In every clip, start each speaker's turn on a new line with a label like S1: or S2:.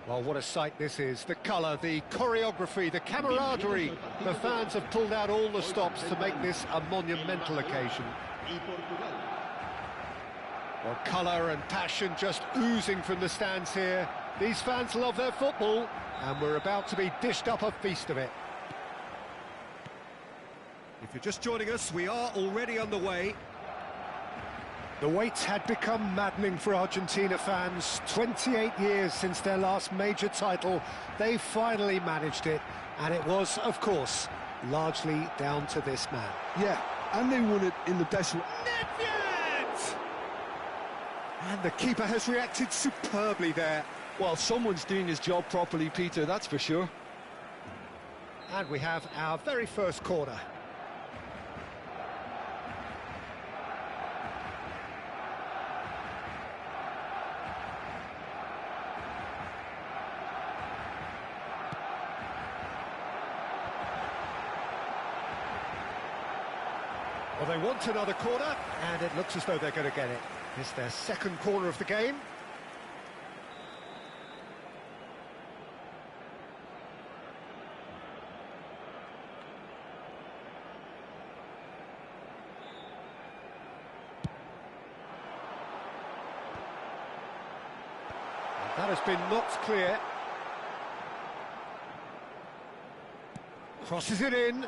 S1: Well, what a sight this is. The colour, the choreography, the camaraderie. The fans have pulled out all the stops to make this a monumental occasion. Well, colour and passion just oozing from the stands here. These fans love their football, and we're about to be dished up a feast of it. If you're just joining us, we are already underway. The wait had become maddening for Argentina fans. 28 years since their last major title. They finally managed it, and it was, of course, largely down to this man.
S2: Yeah, and they won it in the best way.
S1: And the keeper has reacted superbly there.
S2: Well, someone's doing his job properly, Peter, that's for sure.
S1: And we have our very first corner. Well, they want another corner, and it looks as though they're going to get it. It's their second corner of the game. And that has been knocked clear. Crosses it in,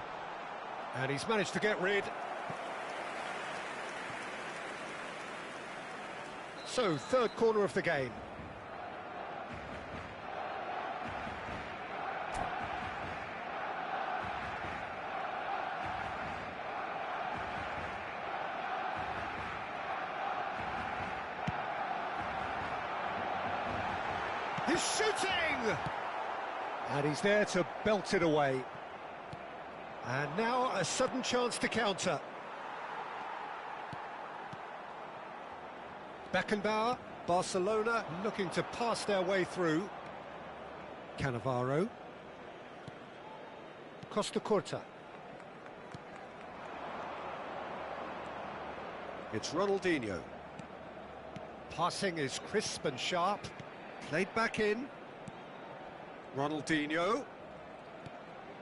S1: and he's managed to get rid. So, third corner of the game. He's shooting! And he's there to belt it away. And now a sudden chance to counter. Beckenbauer, Barcelona looking to pass their way through. Cannavaro. Costa Curta. It's Ronaldinho. Passing is crisp and sharp. Played back in. Ronaldinho.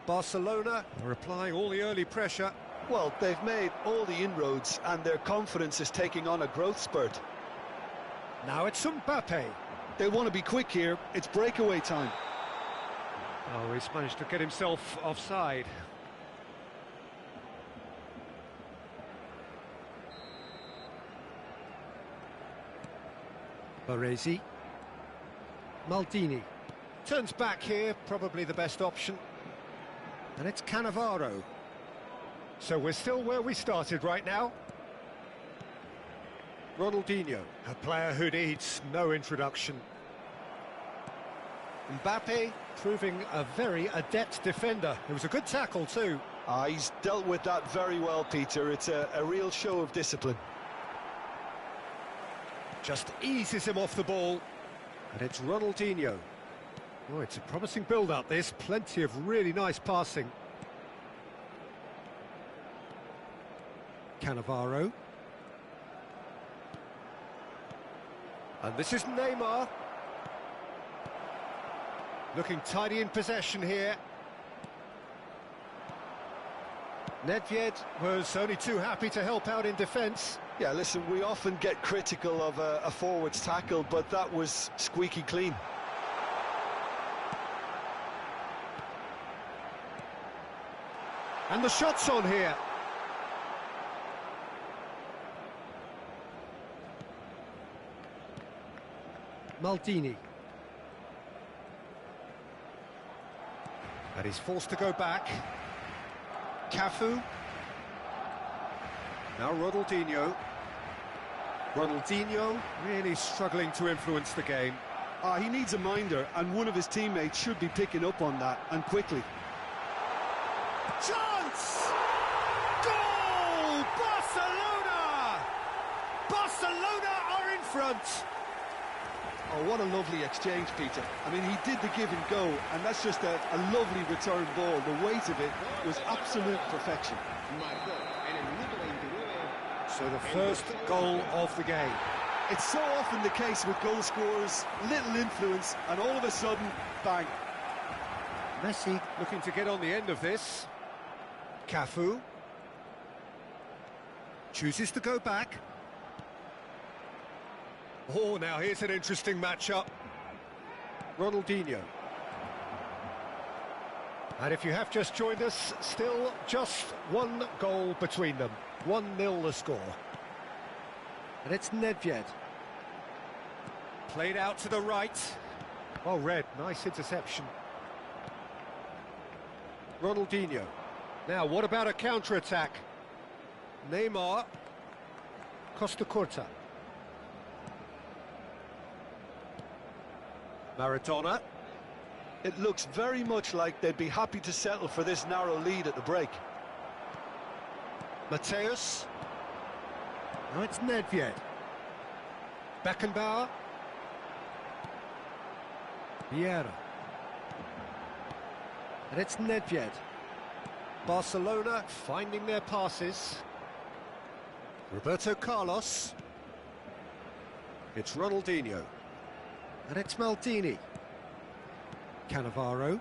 S1: Barcelona are applying all the early pressure.
S2: Well, they've made all the inroads and their confidence is taking on a growth spurt.
S1: Now it's Mbappe.
S2: They want to be quick here, it's breakaway time.
S1: Oh, he's managed to get himself offside. Baresi. Maldini. Turns back here, probably the best option. And it's Cannavaro. So we're still where we started right now. Ronaldinho, a player who needs no introduction. Mbappe proving a very adept defender. It was a good tackle too.
S2: He's dealt with that very well, Peter. It's a real show of discipline.
S1: Just eases him off the ball. And it's Ronaldinho. Oh, it's a promising build-up, this. Plenty of really nice passing. Cannavaro. And this is Neymar. Looking tidy in possession here. Nedved was only too happy to help out in defence.
S2: Yeah, listen, we often get critical of a forward's tackle, but that was squeaky clean.
S1: And the shot's on here. Maldini. And he's forced to go back. Cafu. Now Ronaldinho. Ronaldinho really struggling to influence the game.
S2: He needs a minder, and one of his teammates should be picking up on that, and quickly.
S1: Chance! Goal! Barcelona! Barcelona are in front!
S2: Oh, what a lovely exchange, Peter. I mean, he did the give and go, and that's just a lovely return ball. The weight of it was absolute perfection.
S1: So the first goal of the game.
S2: It's so often the case with goal scorers, little influence, and all of a sudden, bang.
S1: Messi looking to get on the end of this. Cafu chooses to go back. Oh, now here's an interesting matchup. Ronaldinho. And if you have just joined us, still just one goal between them. 1-0 the score. And it's Nedved. Played out to the right. Well read, nice interception. Ronaldinho. Now, what about a counter-attack? Neymar. Costa Curta. Maradona.
S2: It looks very much like they'd be happy to settle for this narrow lead at the break.
S1: Mateus. Now it's Nedved. Beckenbauer. Vieira. And it's Nedved. Barcelona finding their passes. Roberto Carlos. It's Ronaldinho. And it's Maldini. Cannavaro.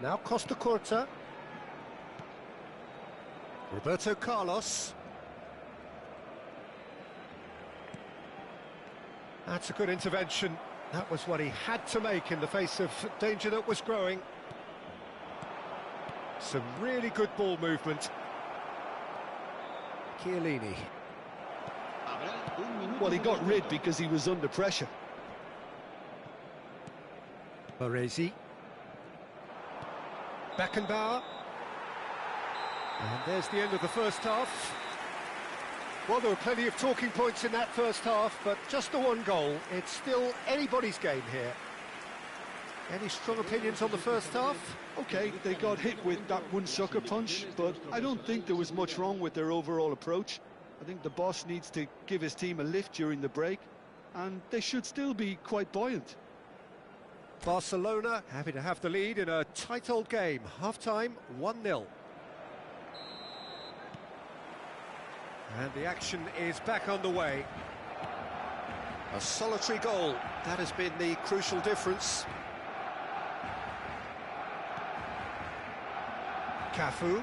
S1: Now Costa Curta. Roberto Carlos. That's a good intervention. That was what he had to make in the face of danger that was growing. Some really good ball movement. Chiellini.
S2: Well, he got rid because he was under pressure.
S1: Baresi. Beckenbauer. And there's the end of the first half. Well, there were plenty of talking points in that first half, but just the one goal. It's still anybody's game here. Any strong opinions on the first half?
S2: Okay, they got hit with that one sucker punch, but I don't think there was much wrong with their overall approach. I think the boss needs to give his team a lift during the break, and they should still be quite buoyant.
S1: Barcelona happy to have the lead in a tight old game. Half-time, 1-0. And the action is back underway. A solitary goal, that has been the crucial difference. Cafu.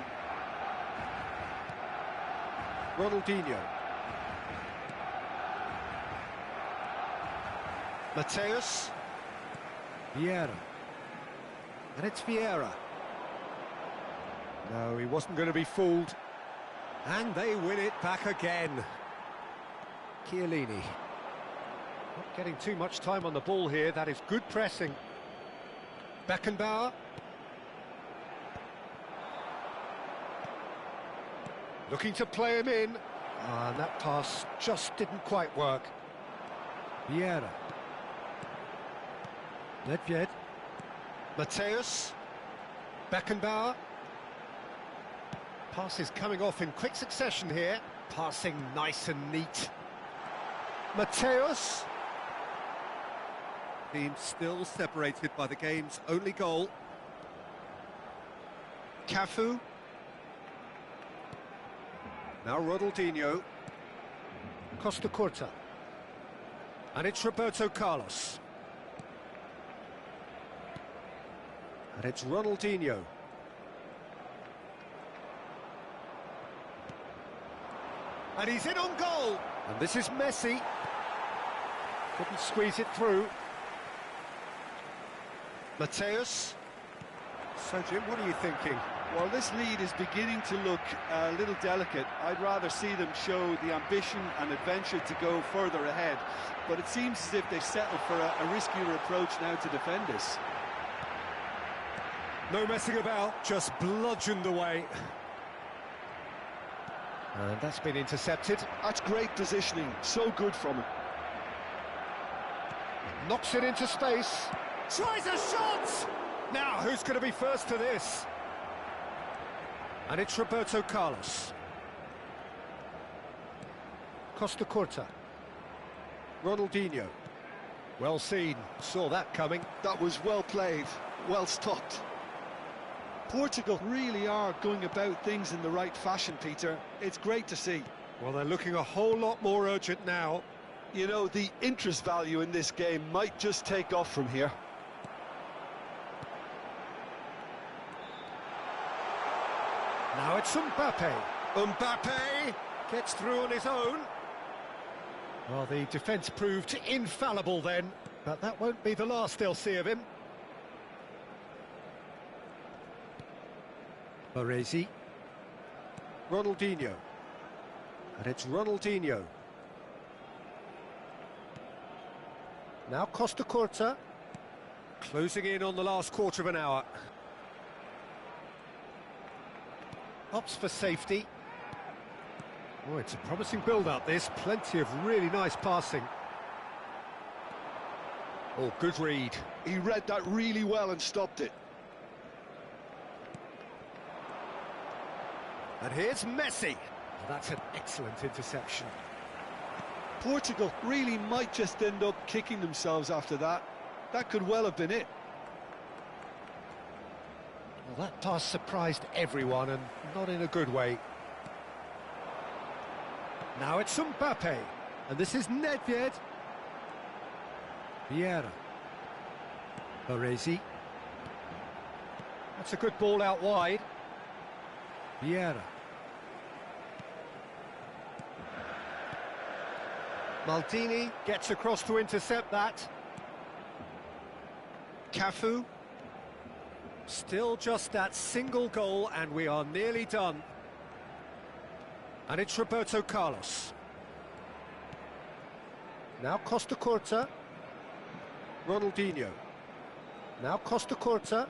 S1: Ronaldinho. Mateus. Vieira. And it's Vieira. No, he wasn't going to be fooled. And they win it back again. Chiellini. Not getting too much time on the ball here. That is good pressing. Beckenbauer. Looking to play him in. And that pass just didn't quite work. Vieira. Nedved. Mateus. Beckenbauer. Passes coming off in quick succession here. Passing nice and neat. Mateus. Team still separated by the game's only goal. Cafu. Now Ronaldinho. Costa Curta. And it's Roberto Carlos. And it's Ronaldinho. And he's in on goal. And this is Messi. Couldn't squeeze it through. Mateus. So, Jim, what are you thinking?
S2: Well, this lead is beginning to look a little delicate. I'd rather see them show the ambition and adventure to go further ahead. But it seems as if they've settled for a riskier approach now to defend this.
S1: No messing about, just bludgeoned away. And that's been intercepted.
S2: That's great positioning, so good from him.
S1: Knocks it into space. Tries a shot! Now, who's going to be first to this? And it's Roberto Carlos. Costa Curta. Ronaldinho. Well seen, saw that coming.
S2: That was well played, well stopped. Portugal really are going about things in the right fashion, Peter. It's great to see.
S1: Well, they're looking a whole lot more urgent now.
S2: You know, the interest value in this game might just take off from here.
S1: Now it's Mbappe. Mbappe gets through on his own. Well, the defence proved infallible then, but that won't be the last they'll see of him. Baresi. Ronaldinho. And it's Ronaldinho. Now Costa Curta. Closing in on the last quarter of an hour. Opts for safety. Oh, it's a promising build-up, this. Plenty of really nice passing. Oh, good read.
S2: He read that really well and stopped it.
S1: And here's Messi. That's an excellent interception.
S2: Portugal really might just end up kicking themselves after that. That could well have been it.
S1: Well, that pass surprised everyone, and not in a good way. Now it's Mbappe, and this is Nedved. Vieira. Baresi. That's a good ball out wide. Vieira. Maldini gets across to intercept that. Cafu. Still just that single goal, and we are nearly done. And it's Roberto Carlos. Now Costa Curta. Ronaldinho. Now Costa Curta.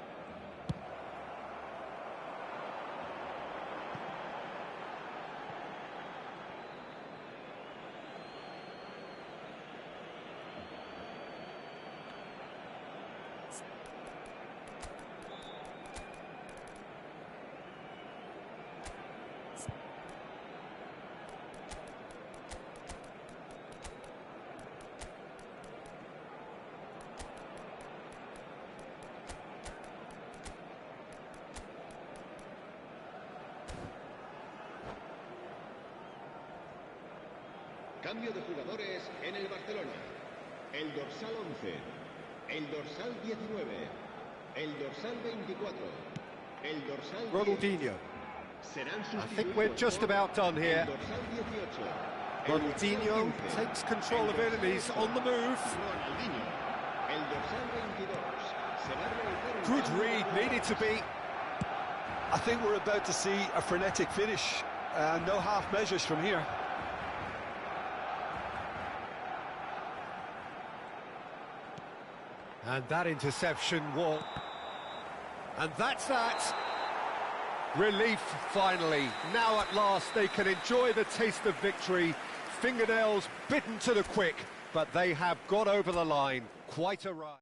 S3: Cambio de jugadores en el Barcelona. El dorsal 11, el dorsal 19, el dorsal 24, el dorsal 10.
S1: Ronaldinho.
S3: Serán
S1: I think we're just about done here.
S3: el dorsal 18,
S1: Ronaldinho takes control of it and he's on the move.
S3: Ronaldinho. El dorsal 22. Se va a realizar un
S1: Good
S3: cambio
S1: read,
S3: de
S1: needed to be.
S2: I think we're about to see a frenetic finish. No half measures from here.
S1: And that interception will... And that's that. Relief, finally. Now at last they can enjoy the taste of victory. Fingernails bitten to the quick, but they have got over the line. Quite a ride.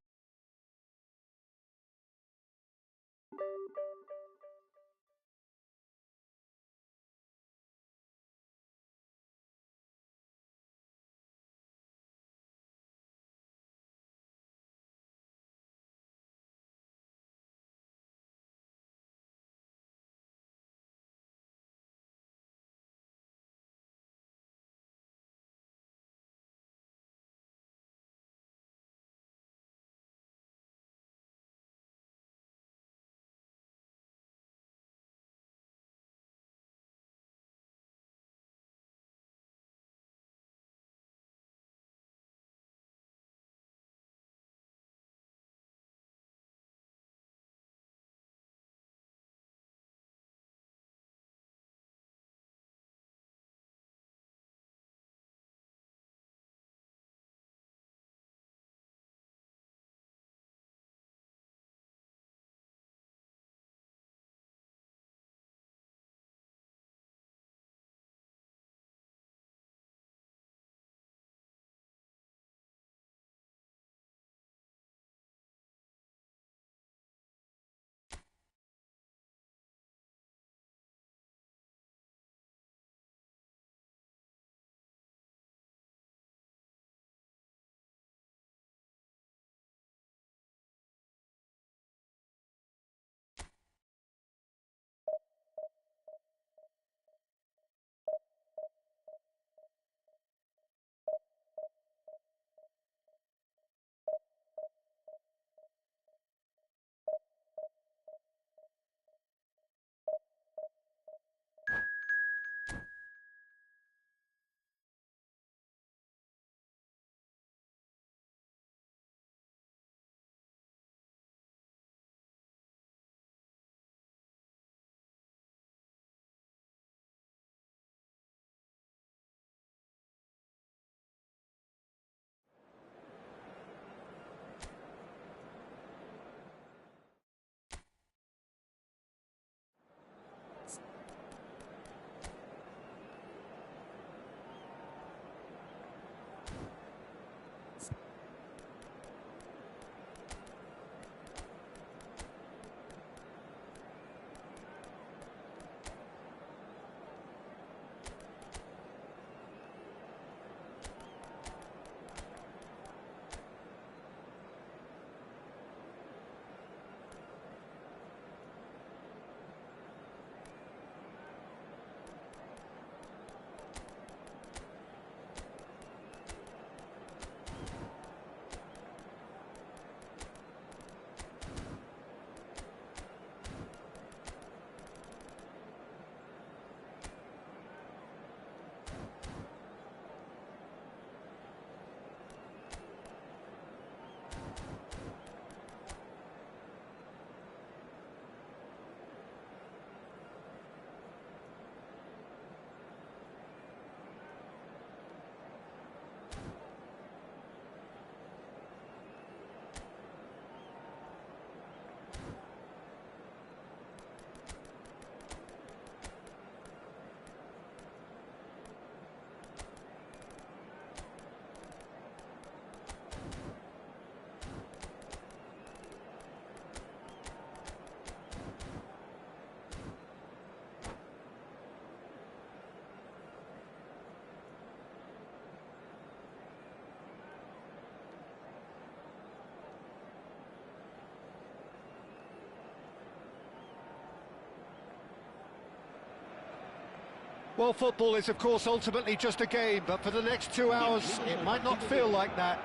S1: Well, football is, of course, ultimately just a game, but for the next 2 hours, it might not feel like that.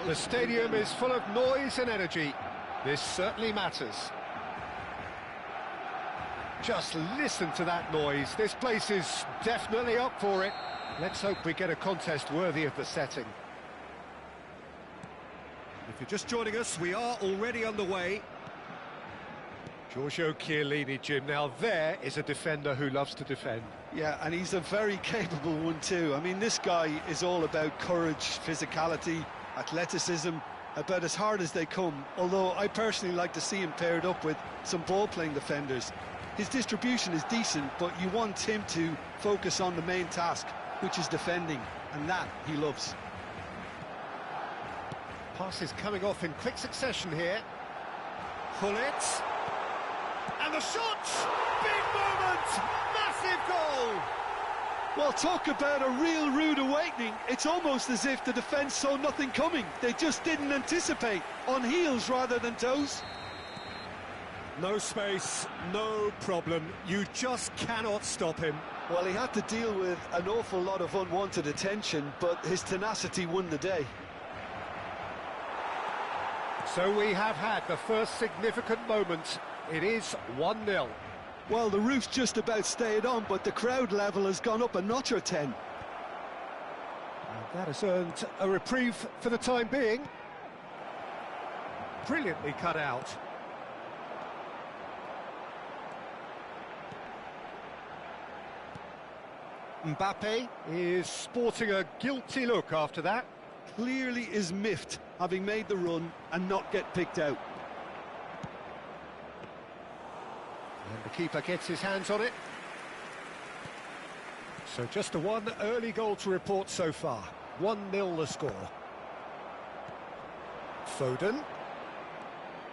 S1: The stadium is full of noise and energy. This certainly matters. Just listen to that noise. This place is definitely up for it. Let's hope we get a contest worthy of the setting. If you're just joining us, we are already underway. Giorgio Chiellini, Jim. Now there is a defender who loves to defend.
S2: Yeah, and he's a very capable one too. I mean, this guy is all about courage, physicality, athleticism, about as hard as they come. Although I personally like to see him paired up with some ball-playing defenders. His distribution is decent, but you want him to focus on the main task, which is defending, and that he loves.
S1: Passes coming off in quick succession here. Gullit. And the shot! Big moment! Massive goal!
S2: Well, talk about a real rude awakening. It's almost as if the defence saw nothing coming. They just didn't anticipate, on heels rather than toes.
S1: No space, no problem. You just cannot stop him.
S2: Well, he had to deal with an awful lot of unwanted attention, but his tenacity won the day.
S1: So we have had the first significant moment. It is 1-0.
S2: Well, the roof's just about stayed on, but the crowd level has gone up a notch or 10.
S1: And that has earned a reprieve for the time being. Brilliantly cut out. Mbappe is sporting a guilty look after that.
S2: Clearly is miffed, having made the run and not get picked out.
S1: And the keeper gets his hands on it. So just the one early goal to report so far. 1-0 the score. Foden.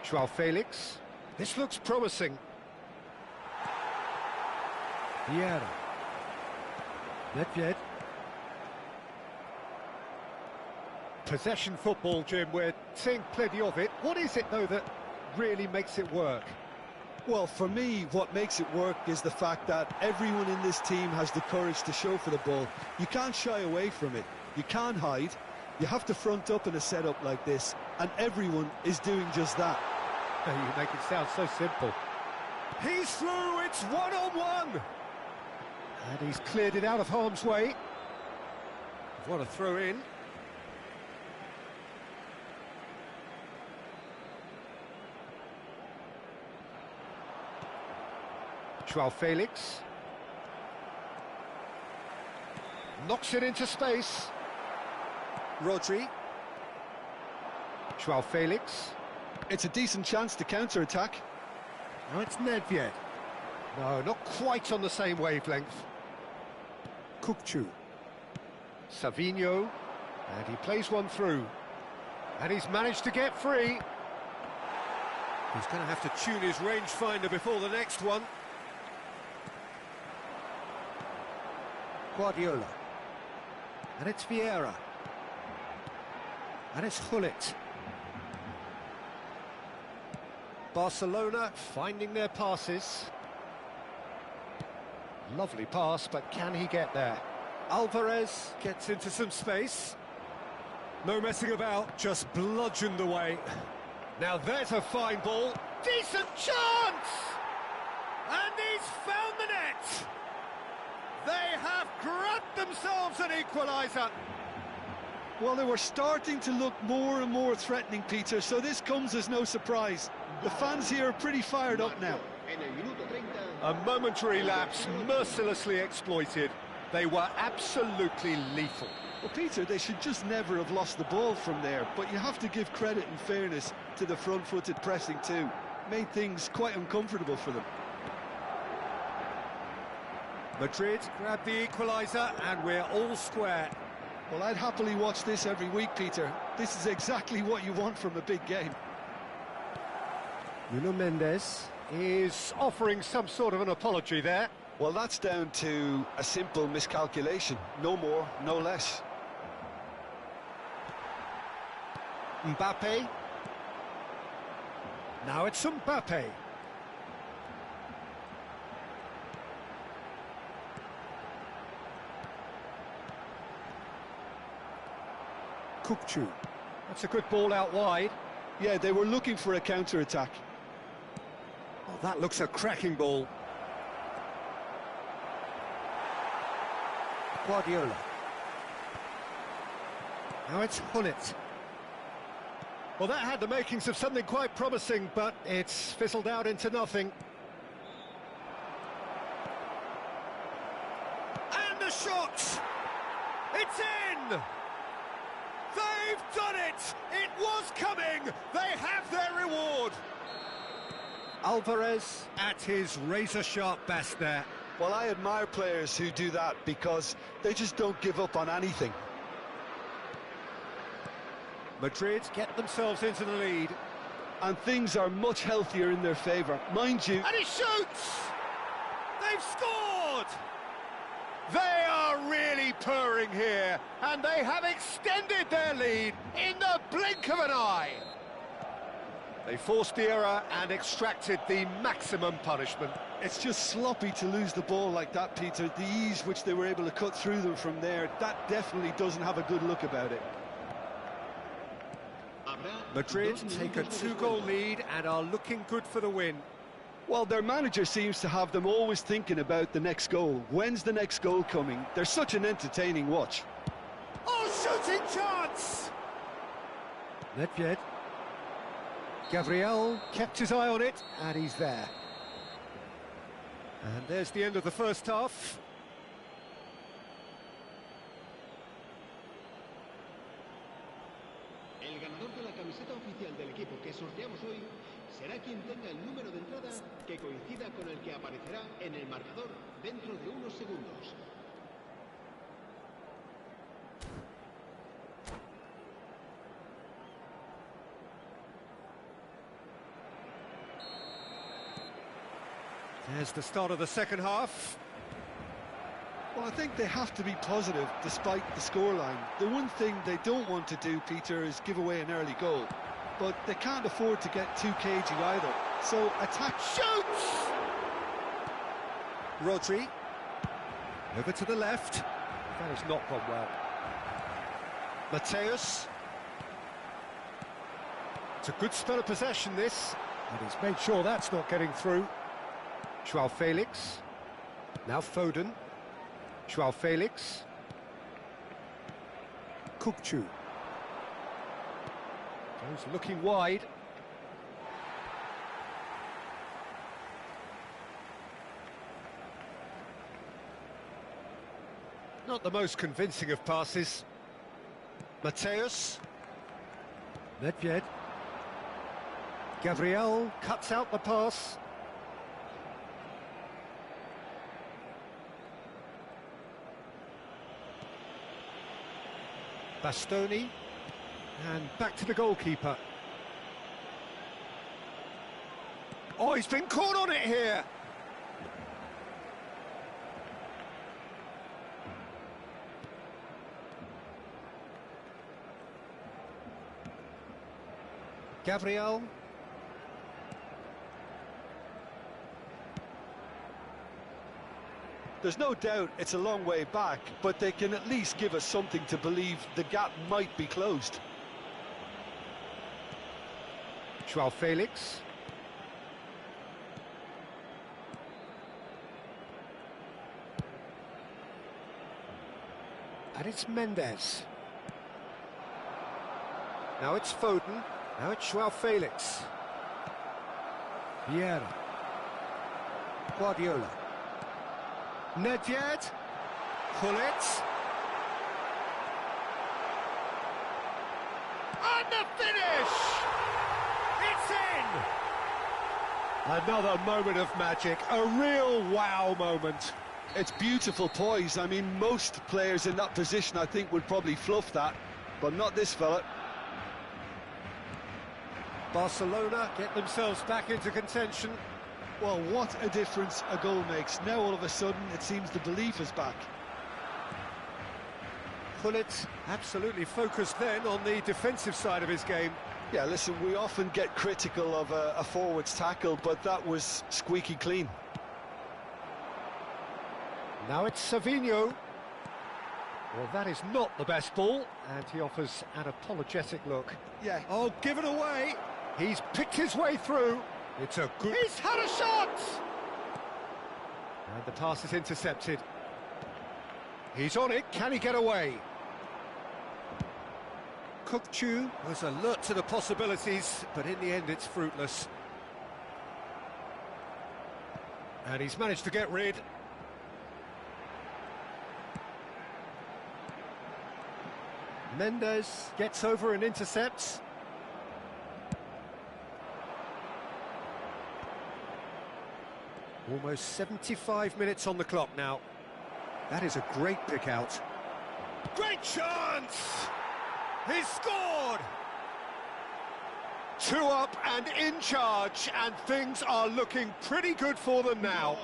S1: Joao Felix. This looks promising. Vieira. Nedved. Possession football, Jim, we're seeing plenty of it. What is it, though, that really makes it work?
S2: Well, for me, what makes it work is the fact that everyone in this team has the courage to show for the ball. You can't shy away from it. You can't hide. You have to front up in a setup like this, and everyone is doing just that.
S1: You make it sound so simple. He's through, it's one-on-one! And he's cleared it out of harm's way. What a throw in. Joao Felix. Knocks it into space. Rodri. Joao Felix.
S2: It's a decent chance to counter-attack.
S1: Now it's Nedved. No, not quite on the same wavelength. Kukçu. Savinho. And he plays one through. And he's managed to get free. He's going to have to tune his rangefinder before the next one. Guardiola. And it's Vieira. And it's Gullit. Barcelona finding their passes. Lovely pass, but can he get there? Alvarez gets into some space. No messing about, just bludgeoned away. Now there's a fine ball. Decent chance! And he's found the net! They have grabbed themselves an equaliser.
S2: Well, they were starting to look more and more threatening, Peter, so this comes as no surprise. The fans here are pretty fired up now.
S1: A momentary lapse, mercilessly exploited. They were absolutely lethal.
S2: Well, Peter, they should just never have lost the ball from there, but you have to give credit and fairness to the front-footed pressing too. Made things quite uncomfortable for them.
S1: Madrid grabbed the equaliser and we're all square.
S2: Well, I'd happily watch this every week, Peter. This is exactly what you want from a big game.
S1: Nuno Mendes is offering some sort of an apology there.
S2: Well, that's down to a simple miscalculation. No more, no less.
S1: Mbappe. Now it's Mbappe. That's a good ball out wide.
S2: Yeah, they were looking for a counter-attack.
S1: Oh, that looks a cracking ball. Guardiola. Now it's Hullet. Well, that had the makings of something quite promising, but it's fizzled out into nothing. And the shot! It's in! They've done it! It was coming! They have their reward! Alvarez at his razor-sharp best there.
S2: Well, I admire players who do that because they just don't give up on anything.
S1: Madrid get themselves into the lead.
S2: And things are much healthier in their favour. Mind you...
S1: And he shoots! They've scored! They are really purring here, and they have extended their lead in the blink of an eye. They forced the error and extracted the maximum punishment.
S2: It's just sloppy to lose the ball like that, Peter. The ease which they were able to cut through them from there, that definitely doesn't have a good look about it.
S1: Madrid take a 2-goal lead and are looking good for the win.
S2: Well, their manager seems to have them always thinking about the next goal. When's the next goal coming? They're such an entertaining watch.
S1: Oh, shooting chance! Nedved. Gabriel kept his eye on it, and he's there. And there's the end of the first half.
S3: El ganador de la camiseta oficial del equipo que sorteamos hoy será quien tenga el número de entrada que coincida con el que aparecerá en el marcador dentro de unos segundos.
S1: There's the start of the second half.
S2: Well, I think they have to be positive despite the scoreline. The one thing they don't want to do, Peter, is give away an early goal. But they can't afford to get too cagey either. So attack...
S1: Shoots! Rodri. Over to the left. That has not gone well. Mateus. It's a good spell of possession, this. And he's made sure that's not getting through. João Felix. Now Foden. João Felix. Kukçu. Goes looking wide. Not the most convincing of passes. Mateus. Nedved. Gabriel cuts out the pass. Bastoni, and back to the goalkeeper. Oh, he's been caught on it here! Gabriel.
S2: There's no doubt it's a long way back, but they can at least give us something to believe the gap might be closed.
S1: João Felix. And it's Mendes. Now it's Foden. Now it's João Felix. Vieira. Guardiola. Nedved. Hullet. And the finish! It's in! Another moment of magic, a real wow moment.
S2: It's beautiful poise. I mean, most players in that position, I think, would probably fluff that, but not this fella.
S1: Barcelona get themselves back into contention.
S2: Well, what a difference a goal makes. Now, all of a sudden, it seems the belief is back.
S1: Hullet absolutely focused then on the defensive side of his game.
S2: Yeah, listen, we often get critical of a forward's tackle, but that was squeaky clean.
S1: Now it's Savinho. Well, that is not the best ball, and he offers an apologetic look.
S2: Yeah.
S1: Oh, given away. He's picked his way through. It's a good... He's had a shot! And the pass is intercepted. He's on it. Can he get away? Kukchu was alert to the possibilities, but in the end it's fruitless. And he's managed to get rid. Mendes gets over and intercepts. Almost 75 minutes on the clock now. That is a great pick out. Great chance! He's scored! 2 up and in charge, and things are looking pretty good for them now.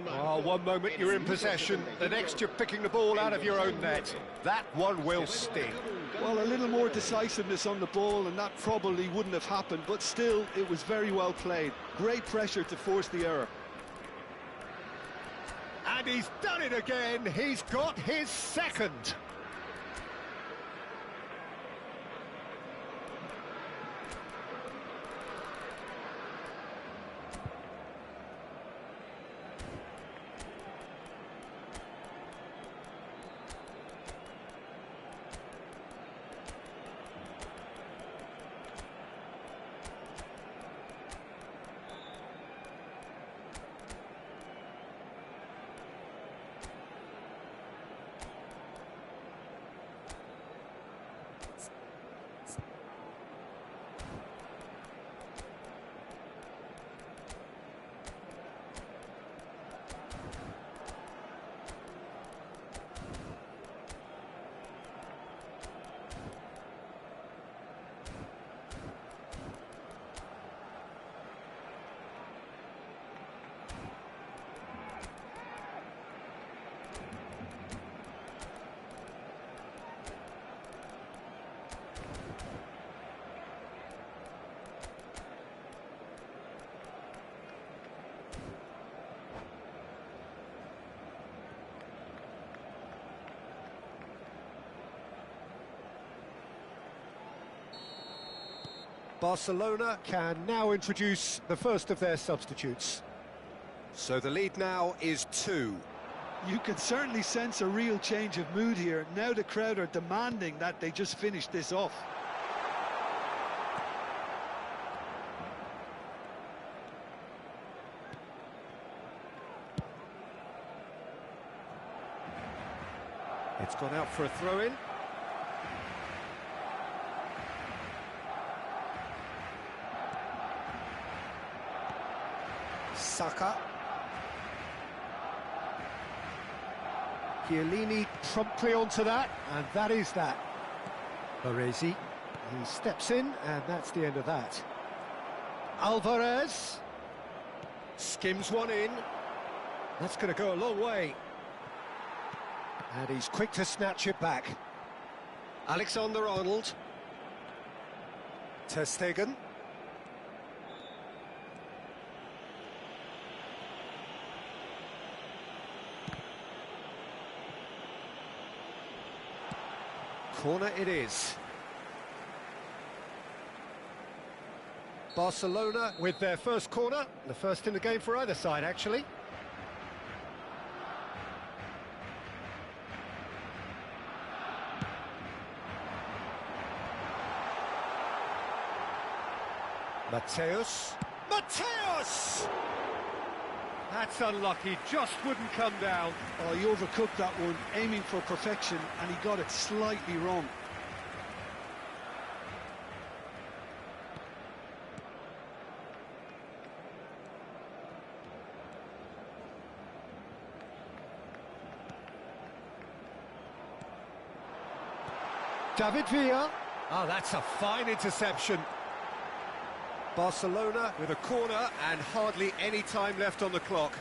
S1: Oh, one moment you're in possession, the next you're picking the ball out of your own net. That one will sting.
S2: Well, a little more decisiveness on the ball, and that probably wouldn't have happened, but still, it was very well played. Great pressure to force the error.
S1: And he's done it again. He's got his second. Barcelona can now introduce the first of their substitutes. So the lead now is 2.
S2: You can certainly sense a real change of mood here. Now the crowd are demanding that they just finish this off.
S1: It's gone out for a throw-in. Saka. Chiellini promptly onto that, and that is that. Baresi, he steps in, and that's the end of that. Alvarez skims one in. That's going to go a long way. And he's quick to snatch it back. Alexander-Arnold. Ter Stegen. Corner it is. Barcelona with their first corner, the first in the game for either side, actually. Mateus. Mateus! That's unlucky, just wouldn't come down.
S2: Oh, he overcooked that one, aiming for perfection, and he got it slightly wrong.
S1: David Villa. Oh, that's a fine interception. Barcelona with a corner and hardly any time left on the clock.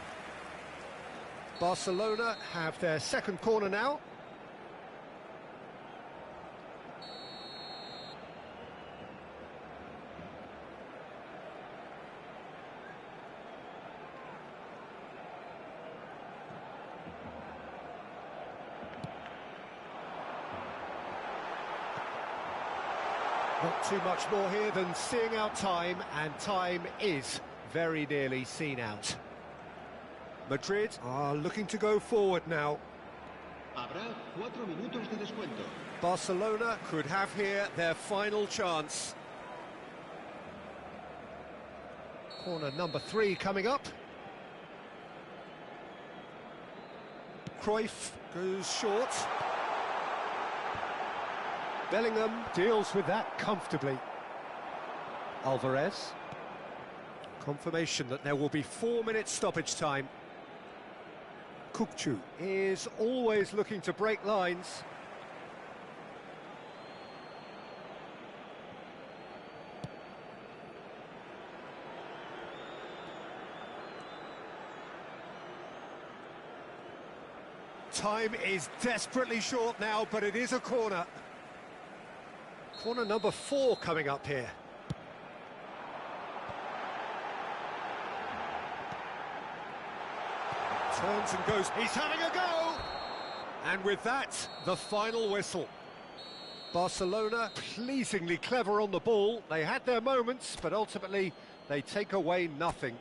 S1: Barcelona have their second corner now. Not too much more here than seeing out time, and time is very nearly seen out. Madrid are looking to go forward now.
S3: Habrá 4 minutos de descuento.
S1: Barcelona could have here their final chance. Corner number 3 coming up. Cruyff goes short. Bellingham deals with that comfortably. Alvarez. Confirmation that there will be 4 minutes stoppage time. Kukçu is always looking to break lines. Time is desperately short now, but it is a corner. Corner number 4 coming up here. Turns and goes, he's having a go! And with that, the final whistle. Barcelona pleasingly clever on the ball. They had their moments, but ultimately they take away nothing.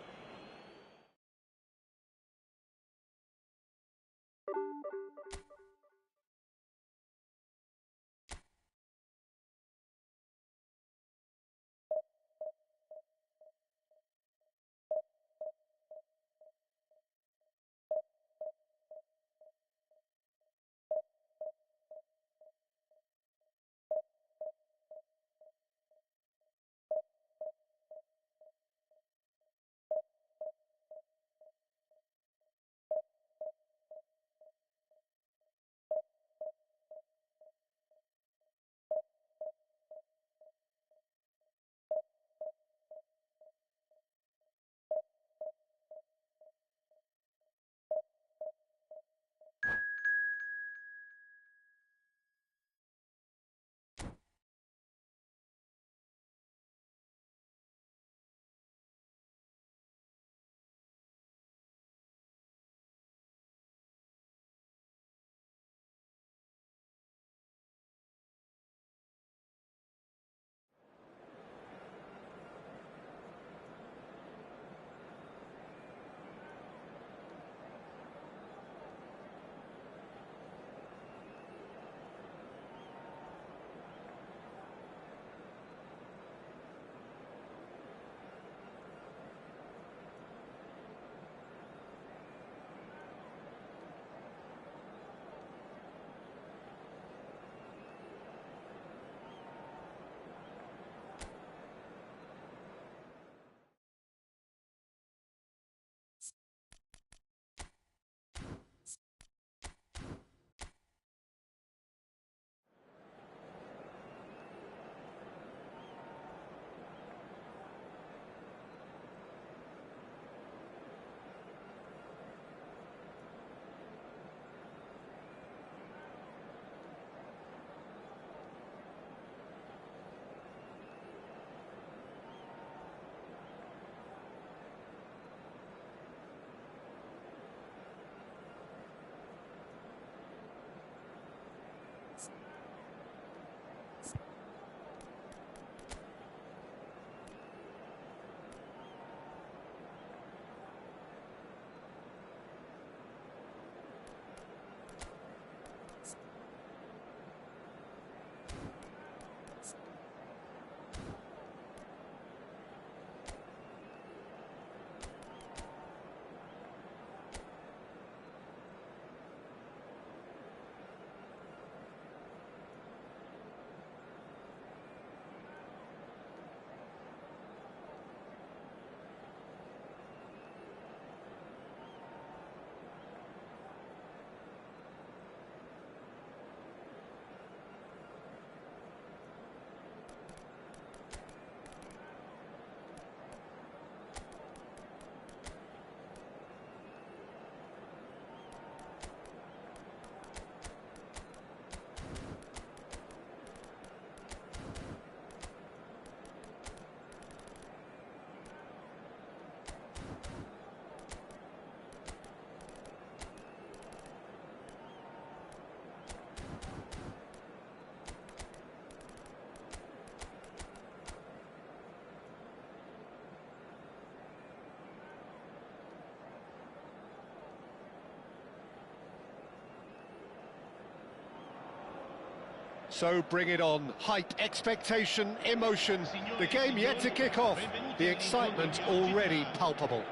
S1: So bring it on. Hype, expectation, emotion. The game yet to kick off. The excitement already palpable.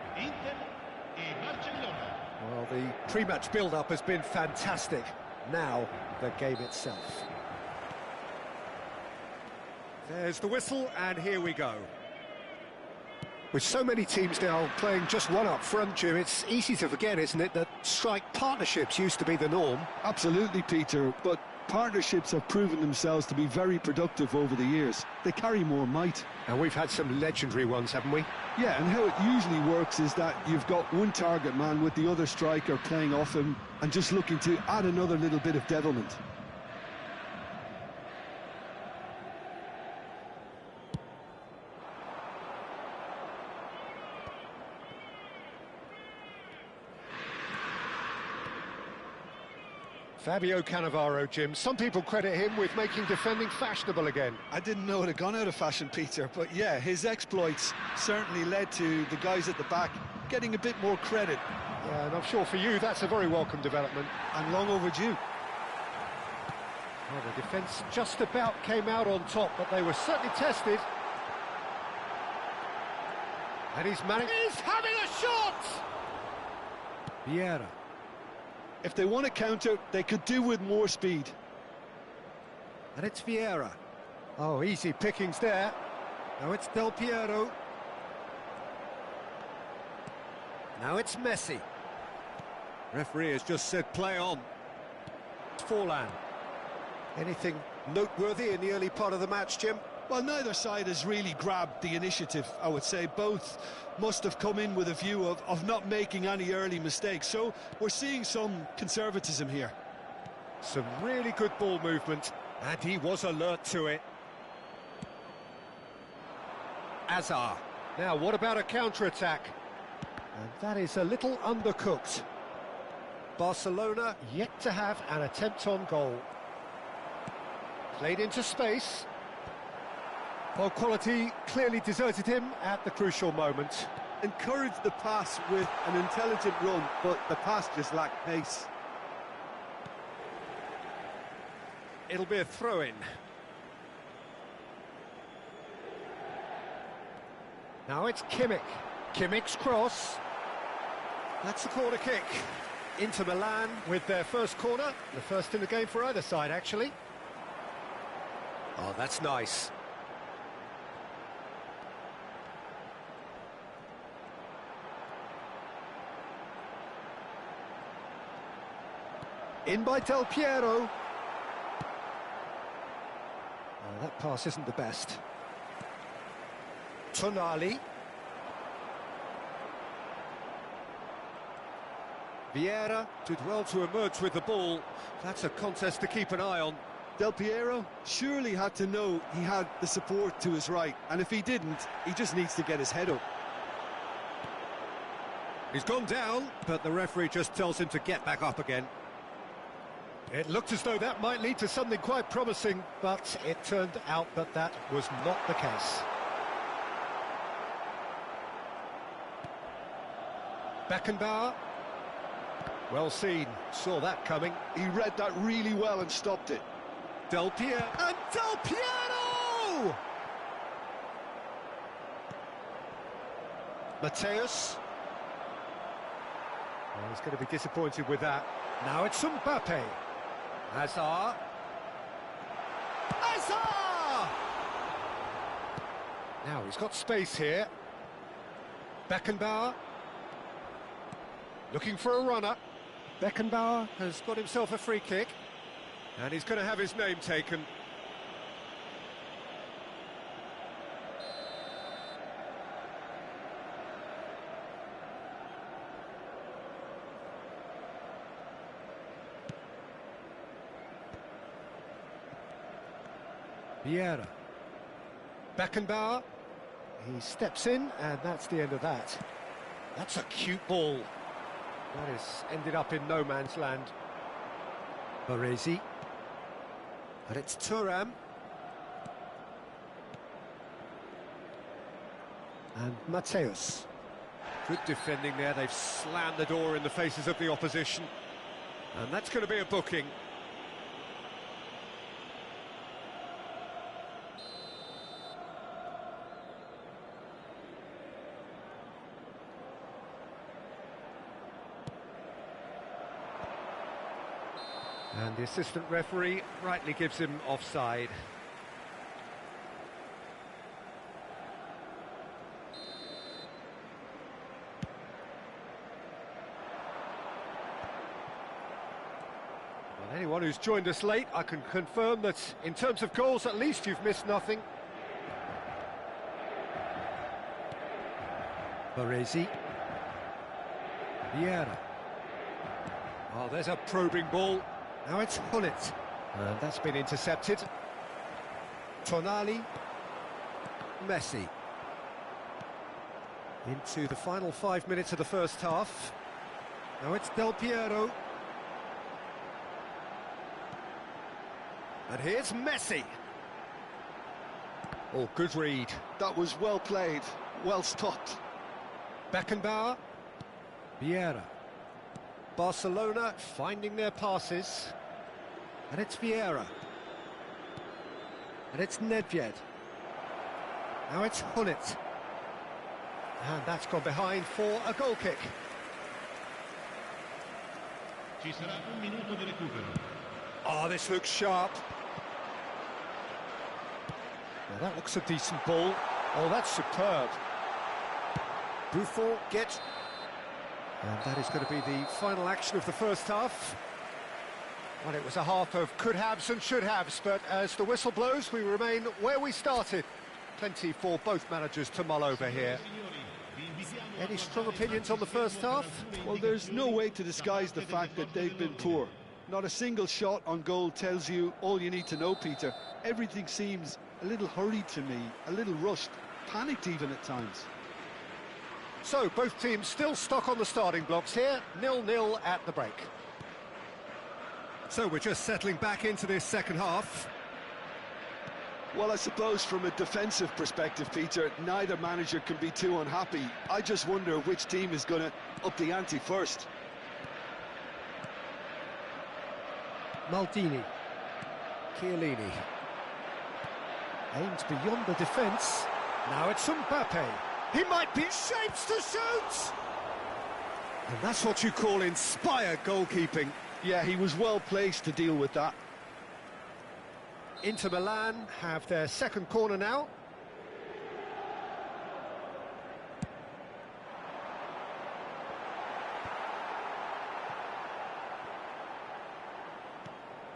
S1: Well, the pre-match build-up has been fantastic. Now, the game itself. There's the whistle, and here we go. With so many teams now playing just one up front, Jim, it's easy to forget, isn't it, that strike partnerships used to be the norm.
S2: Absolutely, Peter, but partnerships have proven themselves to be very productive over the years. They carry more might.
S1: And we've had some legendary ones, haven't we?
S2: Yeah, and how it usually works is that you've got one target man with the other striker playing off him and just looking to add another little bit of devilment.
S1: Fabio Cannavaro, Jim. Some people credit him with making defending fashionable again.
S2: I didn't know it had gone out of fashion, Peter, but yeah, his exploits certainly led to the guys at the back getting a bit more credit.
S1: Yeah, and I'm sure for you that's a very welcome development.
S2: And long overdue.
S1: Well, the defence just about came out on top, but they were certainly tested. And he's having a shot! Vieira.
S2: If they want to counter, they could do with more speed.
S1: And it's Vieira. Oh, easy pickings there. Now it's Del Piero. Now it's Messi. Referee has just said play on. It's Forlan. Anything noteworthy in the early part of the match, Jim?
S2: Well, neither side has really grabbed the initiative, I would say. Both must have come in with a view of not making any early mistakes. So we're seeing some conservatism here.
S1: Some really good ball movement, and he was alert to it. Azar. Now, what about a counter-attack? And that is a little undercooked. Barcelona yet to have an attempt on goal. Played into space. Well, quality clearly deserted him at the crucial moment.
S2: Encouraged the pass with an intelligent run, but the pass just lacked pace.
S1: It'll be a throw-in. Now it's Kimmich. Kimmich's cross. That's the corner kick. Inter Milan with their first corner. The first in the game for either side, actually. Oh, that's nice. In by Del Piero. Oh, that pass isn't the best. Tonali. Vieira did well to emerge with the ball. That's a contest to keep an eye on.
S2: Del Piero surely had to know he had the support to his right, and if he didn't, he just needs to get his head up.
S1: He's gone down, but the referee just tells him to get back up again. It looked as though that might lead to something quite promising, but it turned out that that was not the case. Beckenbauer. Well seen, saw that coming.
S2: He read that really well and stopped it.
S1: Del Piero, and Del Piero! Mateus. Well, he's going to be disappointed with that. Now it's Mbappe. Hazard. Hazard! Now he's got space here. Beckenbauer. Looking for a runner. Beckenbauer has got himself a free kick. And he's going to have his name taken. Vieira. Beckenbauer. He steps in, and that's the end of that. That's a cute ball. That has ended up in no man's land. Baresi. And it's Thuram. And Mateus. Good defending there. They've slammed the door in the faces of the opposition. And that's going to be a booking. And the assistant referee rightly gives him offside. Well, anyone who's joined us late, I can confirm that in terms of goals, at least you've missed nothing. Baresi. Vieira. Oh, there's a probing ball. Now it's Hullet. And that's been intercepted. Tonali. Messi. Into the final 5 minutes of the first half. Now it's Del Piero. And here's Messi. Oh, good read.
S2: That was well played, well stopped.
S1: Beckenbauer. Vieira. Barcelona finding their passes. And it's Vieira. And it's Nedved. Now it's Hullet. And that's gone behind for a goal kick.
S3: Ci sarà un minuto di recupero.
S1: Oh, this looks sharp. Now that looks a decent ball. Oh, that's superb. Buffon gets... And that is going to be the final action of the first half. Well, it was a half of could-haves and should-haves, but as the whistle blows, we remain where we started. Plenty for both managers to mull over here. Any strong opinions on the first half?
S2: Well, there's no way to disguise the fact that they've been poor. Not a single shot on goal tells you all you need to know, Peter. Everything seems a little hurried to me, a little rushed, panicked even at times.
S1: So, both teams still stuck on the starting blocks here, 0-0 at the break. So, we're just settling back into this second half.
S2: Well, I suppose from a defensive perspective, Peter, neither manager can be too unhappy. I just wonder which team is going to up the ante first.
S1: Maldini. Chiellini. Aims beyond the defence. Now it's Mbappe. He might be shapes to shoot! And that's what you call inspired goalkeeping.
S2: Yeah, he was well placed to deal with that.
S1: Inter Milan have their second corner now.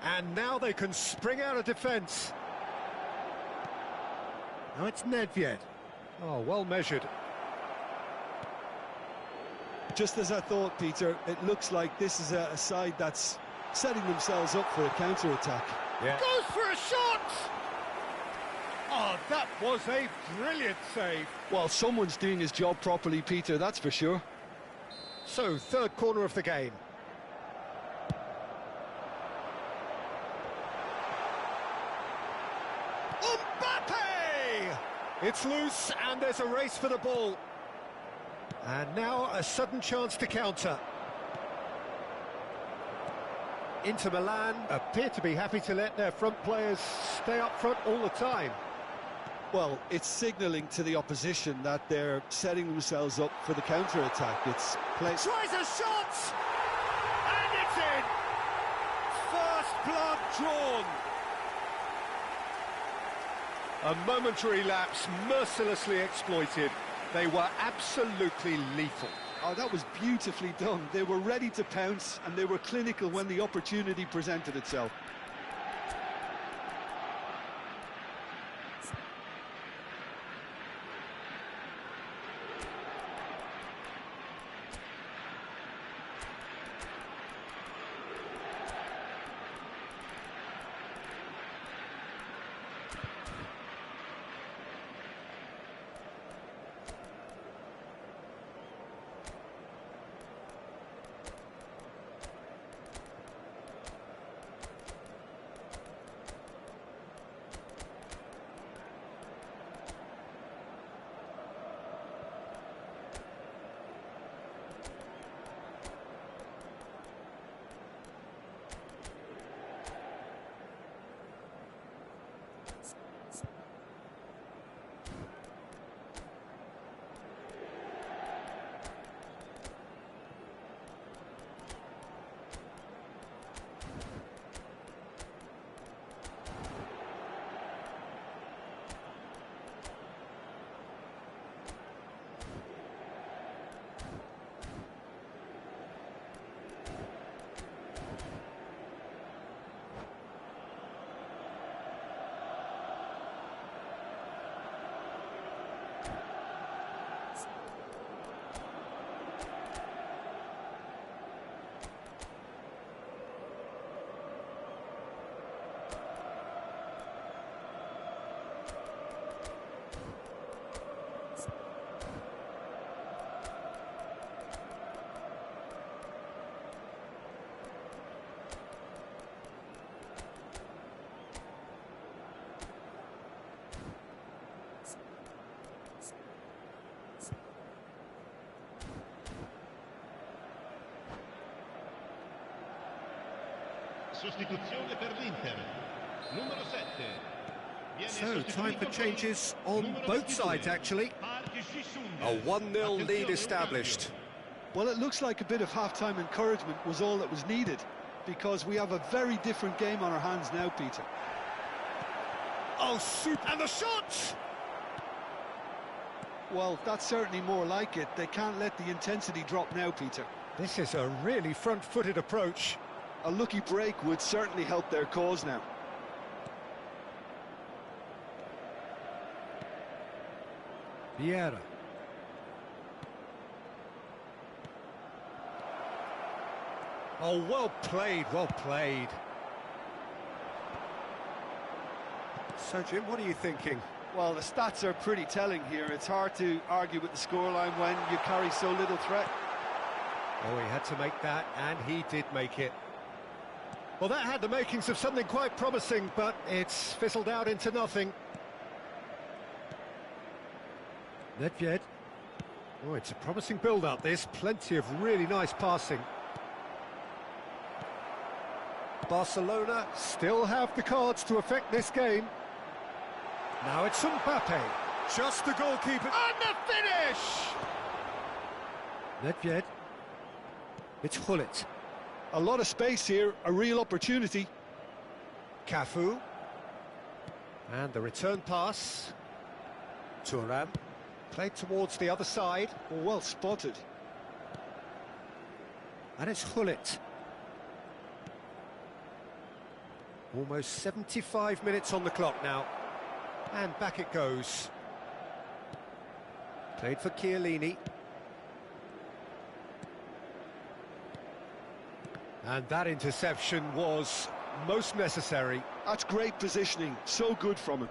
S1: And now they can spring out of defence. Now it's Nedved. Oh, well measured.
S2: Just as I thought, Peter, it looks like this is a side that's setting themselves up for a counter-attack.
S1: Yeah. Goes for a shot! Oh, that was a brilliant save.
S2: Well, someone's doing his job properly, Peter, that's for sure.
S1: So, third corner of the game. Mbappe! It's loose, and there's a race for the ball. And now a sudden chance to counter. Inter Milan appear to be happy to let their front players stay up front all the time.
S2: Well, it's signalling to the opposition that they're setting themselves up for the counter-attack. It's play.
S1: Tries a shot! And it's in! First blood drawn. A momentary lapse mercilessly exploited. They were absolutely lethal.
S2: Oh, that was beautifully done. They were ready to pounce, and they were clinical when the opportunity presented itself.
S3: Sostituzione per l'Inter. Numero 7.
S1: So, time for changes on both sides, actually. A 1-0 lead established.
S2: Well, it looks like a bit of half-time encouragement was all that was needed, because we have a very different game on our hands now, Peter.
S1: Oh, super! And the shot!
S2: Well, that's certainly more like it. They can't let the intensity drop now, Peter.
S1: This is a really front-footed approach.
S2: A lucky break would certainly help their cause now.
S1: Vieira. Oh, well played, well played. So, Jim, what are you thinking?
S2: Well, the stats are pretty telling here. It's hard to argue with the scoreline when you carry so little threat.
S1: Oh, he had to make that, and he did make it. Well, that had the makings of something quite promising, but it's fizzled out into nothing. Nedved. Oh, it's a promising build-up, this. Plenty of really nice passing. Barcelona still have the cards to affect this game. Now it's Mbappe. Just the goalkeeper. And the finish! Nedved. It's Hullet.
S2: A lot of space here, a real opportunity.
S1: Cafu. And the return pass. Thuram. Played towards the other side.
S2: Well spotted.
S1: And it's Hullet. Almost 75 minutes on the clock now. And back it goes. Played for Chiellini. And that interception was most necessary.
S2: That's great positioning, so good from him.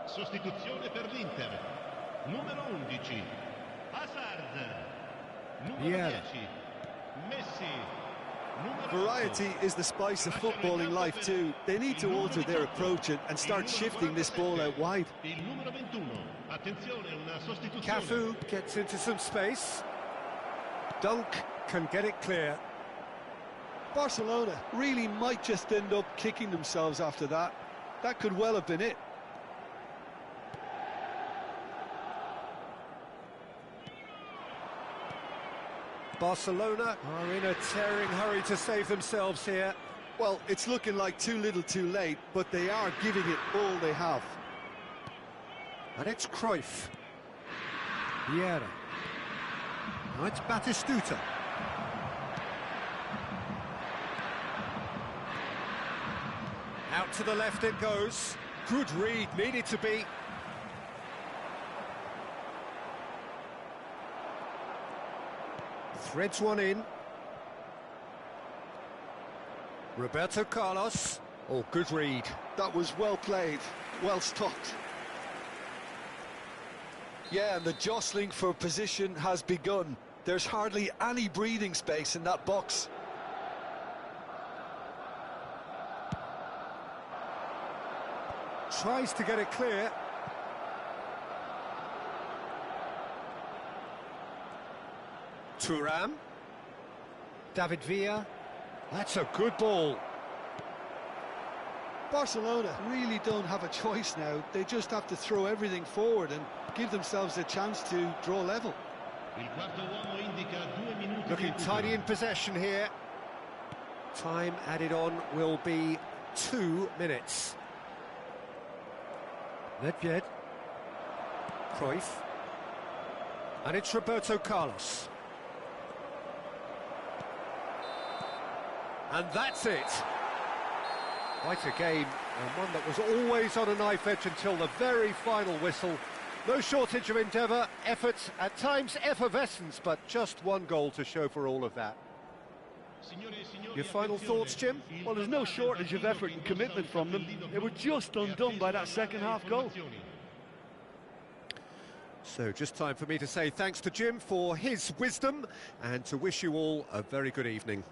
S3: Sostituzione per l'Inter. Numero 11. Hazard. Numero 10. Messi.
S2: Variety is the spice of footballing life too. They need to alter their approach and start shifting this ball out wide.
S1: Cafu gets into some space. Dunk can get it clear.
S2: Barcelona really might just end up kicking themselves after that. That could well have been it.
S1: Barcelona are in a tearing hurry to save themselves here.
S2: Well, it's looking like too little too late, but they are giving it all they have.
S1: And it's Cruyff. Vieira. Now it's Batistuta. Out to the left it goes. Good read, needed to be. Threads one in. Roberto Carlos. Oh, good read.
S2: That was well played, well stopped. Yeah, and the jostling for position has begun. There's hardly any breathing space in that box.
S1: Tries to get it clear. Thuram. David Villa. That's a good ball.
S2: Barcelona really don't have a choice now. They just have to throw everything forward and give themselves a chance to draw level.
S1: Looking tidy in possession here. Time added on will be 2 minutes. Nedved. Cruyff. And it's Roberto Carlos. And that's it. Quite a game, and one that was always on a knife edge until the very final whistle. No shortage of endeavour, effort, at times effervescence, but just one goal to show for all of that. Your final thoughts, Jim?
S4: Well, there's no shortage of effort and commitment from them. They were just undone by that second half goal.
S1: So just time for me to say thanks to Jim for his wisdom and to wish you all a very good evening.